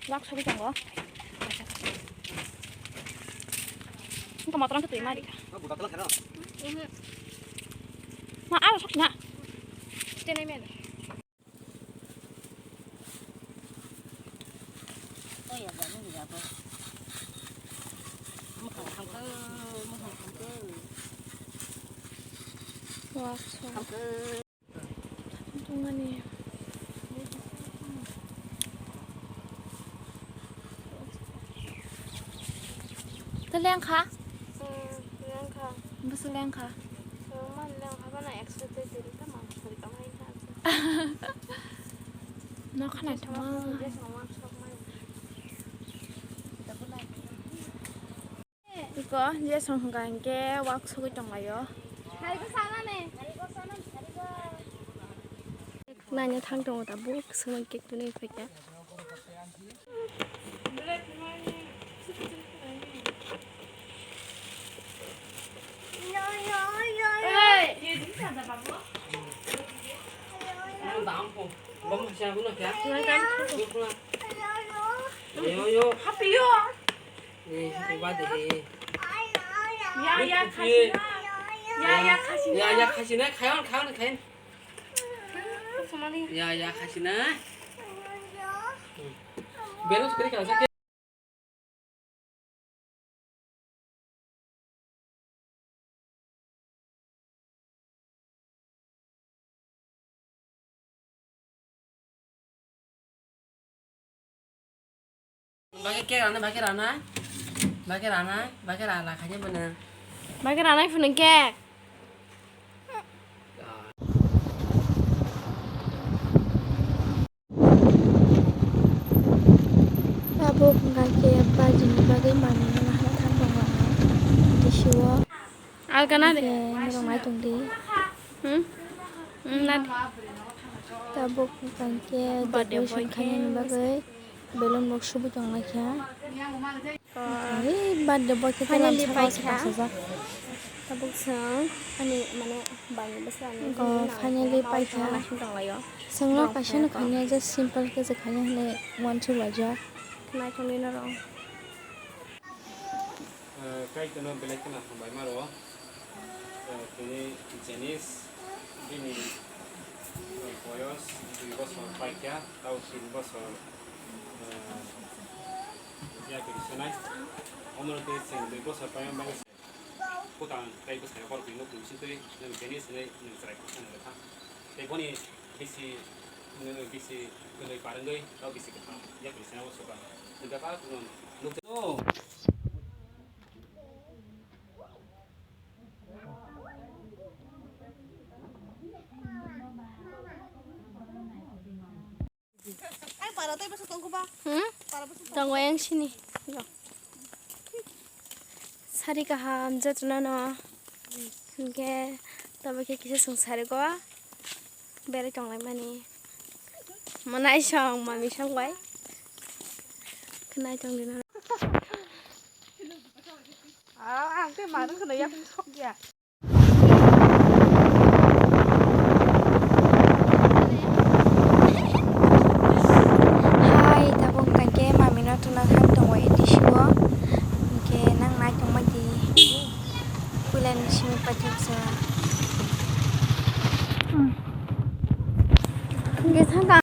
락 소리 정거. 그러니까 마트랑 또 이 말이야. 뭐가 그렇잖아. 마 알아 속나. 스테네면. Ôi, giờ nó gì vậy? Một thằng cứ. 와, Thằng cứ. 동안이. 랭카? 랭카. 무슨 랭카? 정말 랭카가 나 엑스테이트를 다 많으니까 많이 하지. 너 하나 더. 이거 이제 성간게 왁 속이 정말요. 다리가 싸나네. 나냐 탕동어다 뭐 승을 깨끗이 그게. Bấm xe cũng được kìa. Yo happy yo. Thì qua thì 야야 가시나. 야야 가시나. 야야 가시나. 가요. 야야 가시나. 배는 그렇게 안 살게. 마켓 안 와? 마켓 안 와. 가냐 보는. 말을 안 해주는 게. Babu kaya baju bagaimana lah datang bawah di siwa. Alkan ada. Merong mai tungdi. Nanti. Babu kaya decoration kaya bagai belum mau subuh jangan lagi ya. Ini bad boy kita lagi saja. Babu sang, ani mana banyak besar ni. Finally pakai. Senglo pasien kaya just simple kerja kaya le one two aja. Nay trong đi nó rồi. Cái nó bên cái nào không phải mà rồi. Cái jenius, ini boyos, di bos pakai, tahu sih bos ya ke sana. Omong tu sih di bos pakai banyak. Kutang kayak bos kayak kalau pinuk mesti tu yang jenius ni yang serai kusan lepas. Tapi pun ni bisi kena parang doi, tahu bisi kita, ya ke sana bos suka. Tidak apa tu nuk tu. Ay, para tayo sa tungko ba? Para ba sa Tunggu yang sini. Sariga hamzat nana. Ke, tapi kita sengsara gua. Beri tunggu mana? Mana isang, mami isang gua. Kenai tunggu nana. cái mà nó kena yang sok ya. Hai, tabung kake mami no tunang ham tunggu di siwa. Ke nang naik tunggu di bulan sini pajak sa. Ke sana.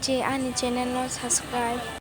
जे आनी channel no subscribe